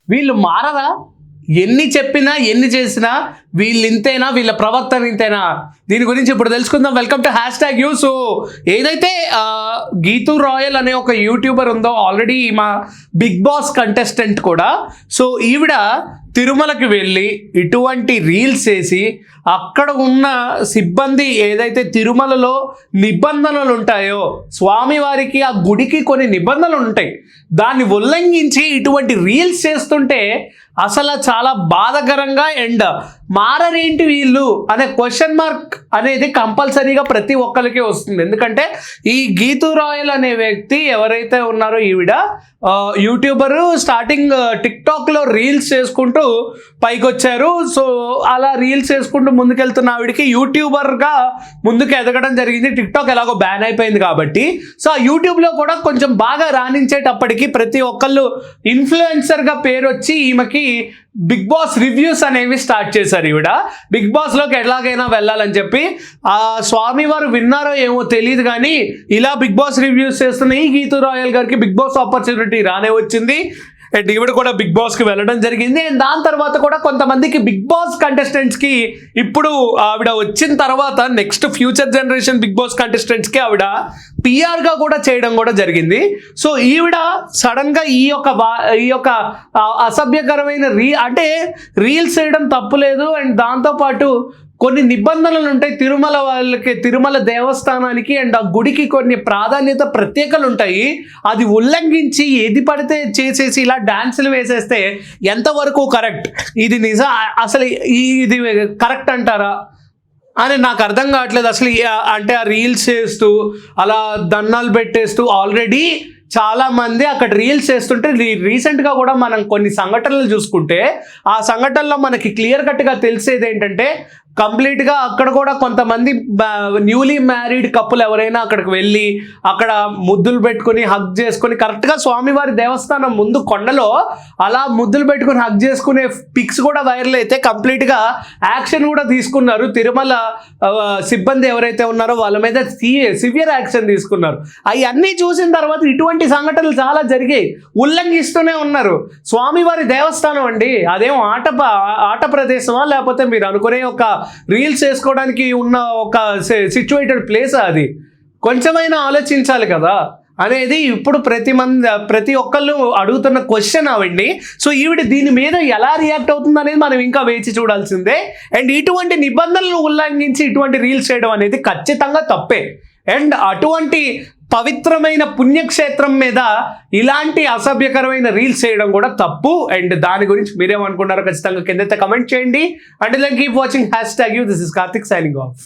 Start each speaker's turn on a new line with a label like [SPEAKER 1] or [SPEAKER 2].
[SPEAKER 1] వీళ్ళు మారరా? ఎన్ని చెప్పినా ఎన్ని చేసినా వీళ్ళు ఇంతేనా, వీళ్ళ ప్రవర్తన ఇంతేనా? దీని గురించి ఇప్పుడు తెలుసుకుందాం. Welcome to #you. సో ఏదైతే గీతూ రాయల్ అనే ఒక యూట్యూబర్ ఉందో, ఆల్రెడీ మా బిగ్ బాస్ కంటెస్టెంట్ కూడా. సో ఈవిడ తిరుమలకి వెళ్ళి ఇటువంటి రీల్స్ చేసి అక్కడ ఉన్న సిబ్బంది ఏదైతే తిరుమలలో నిబంధనలు ఉంటాయో, స్వామివారికి ఆ గుడికి కొన్ని నిబంధనలు ఉంటాయి, దాన్ని ఉల్లంఘించి ఇటువంటి రీల్స్ చేస్తుంటే అసలు చాలా బాధాకరంగా అండ్ మారరేంటి వీళ్ళు అనే క్వశ్చన్ మార్క్ అనేది కంపల్సరీగా ప్రతి ఒక్కరికి వస్తుంది. ఎందుకంటే ఈ గీతూ రాయల్ అనే వ్యక్తి ఎవరైతే ఉన్నారో, ఈవిడ యూట్యూబరు, స్టార్టింగ్ టిక్టాక్లో రీల్స్ చేసుకుంటూ పైకి వచ్చారు. సో అలా రీల్స్ చేసుకుంటూ ముందుకెళ్తున్న ఆవిడికి యూట్యూబర్గా ముందుకు ఎదగడం జరిగింది. టిక్టాక్ ఎలాగో బ్యాన్ అయిపోయింది కాబట్టి. సో ఆ యూట్యూబ్లో కూడా కొంచెం బాగా రాణించేటప్పటికి ప్రతి ఒక్కళ్ళు ఇన్ఫ్లుయెన్సర్గా పేరు వచ్చి ఈమెకి బిగ్ బాస్ రివ్యూస్ అనేవి స్టార్ట్ చేశారు. ఈవిడ బిగ్ బాస్లోకి ఎలాగైనా వెళ్ళాలని చెప్పి, ఆ స్వామివారు విన్నారో ఏమో తెలియదు కానీ ఇలా బిగ్ బాస్ రివ్యూస్ చేస్తున్న ఈ గీతూ రాయల్ గారికి బిగ్ బాస్ ఆపర్చునిటీ రానే వచ్చింది. అండ్ ఈవిడ కూడా బిగ్ బాస్కి వెళ్ళడం జరిగింది. అండ్ దాని తర్వాత కూడా కొంతమందికి బిగ్ బాస్ కంటెస్టెంట్స్కి ఇప్పుడు ఆవిడ వచ్చిన తర్వాత next future generation Bigg Boss కంటెస్టెంట్స్కి ఆవిడ పిఆర్గా కూడా చేయడం కూడా జరిగింది. సో ఈవిడ సడన్గా ఈ యొక్క అసభ్యకరమైన అంటే రీల్స్ చేయడం తప్పులేదు. అండ్ దాంతోపాటు కొన్ని నిబంధనలు ఉంటాయి తిరుమల వాళ్ళకి, తిరుమల దేవస్థానానికి అండ్ ఆ గుడికి కొన్ని ప్రాధాన్యత ప్రత్యేకలు ఉంటాయి. అది ఉల్లంఘించి ఏది పడితే చేసేసి ఇలా డాన్సులు వేసేస్తే ఎంతవరకు కరెక్ట్? ఇది అసలు ఇది కరెక్ట్ అంటారా అని నాకు అర్థం కావట్లేదు. అసలు అంటే ఆ రీల్స్ చేస్తూ అలా దండాలు పెట్టేస్తూ ఆల్రెడీ చాలామంది అక్కడ రీల్స్ చేస్తుంటే రీసెంట్గా కూడా మనం కొన్ని సంఘటనలు చూసుకుంటే ఆ సంఘటనలో మనకి క్లియర్ కట్గా తెలిసేది ఏంటంటే, కంప్లీట్గా అక్కడ కూడా కొంతమంది న్యూలీ మ్యారీడ్ కపుల్ ఎవరైనా అక్కడికి వెళ్ళి అక్కడ ముద్దులు పెట్టుకుని హగ్ చేసుకుని, కరెక్ట్గా స్వామివారి దేవస్థానం ముందు కొండలో అలా ముద్దులు పెట్టుకుని హగ్ చేసుకునే పిక్స్ కూడా వైరల్ అయితే కంప్లీట్గా యాక్షన్ కూడా తీసుకున్నారు. తిరుమల సిబ్బంది ఎవరైతే ఉన్నారో వాళ్ళ మీద సివియర్ యాక్షన్ తీసుకున్నారు. అవన్నీ చూసిన తర్వాత ఇటువంటి సంఘటనలు చాలా జరిగాయి. ఉల్లంఘిస్తూనే ఉన్నారు. స్వామివారి దేవస్థానం అండి, అదేం ఆట ప్రదేశమా, లేకపోతే మీరు అనుకునే ఒక రీల్స్ వేసుకోవడానికి ఉన్న ఒక సిచ్యువేటెడ్ ప్లేస్? అది కొంచెమైనా ఆలోచించాలి కదా అనేది ఇప్పుడు ప్రతి ఒక్కళ్ళు అడుగుతున్న క్వశ్చన్ అవండి. సో ఈవిడ దీని మీద ఎలా రియాక్ట్ అవుతుంది అనేది మనం ఇంకా వేచి చూడాల్సిందే. అండ్ ఇటువంటి నిబంధనలు ఉల్లంఘించి ఇటువంటి రీల్స్ చేయడం అనేది ఖచ్చితంగా తప్పే. అండ్ అటువంటి పవిత్రమైన పుణ్యక్షేత్రం మీద ఇలాంటి అసభ్యకరమైన రీల్స్ చేయడం కూడా తప్పు. అండ్ దాని గురించి మీరేమనుకుంటారో ఖచ్చితంగా కిందైతే కమెంట్ చేయండి. And keep watching #you. This is Karthik signing off.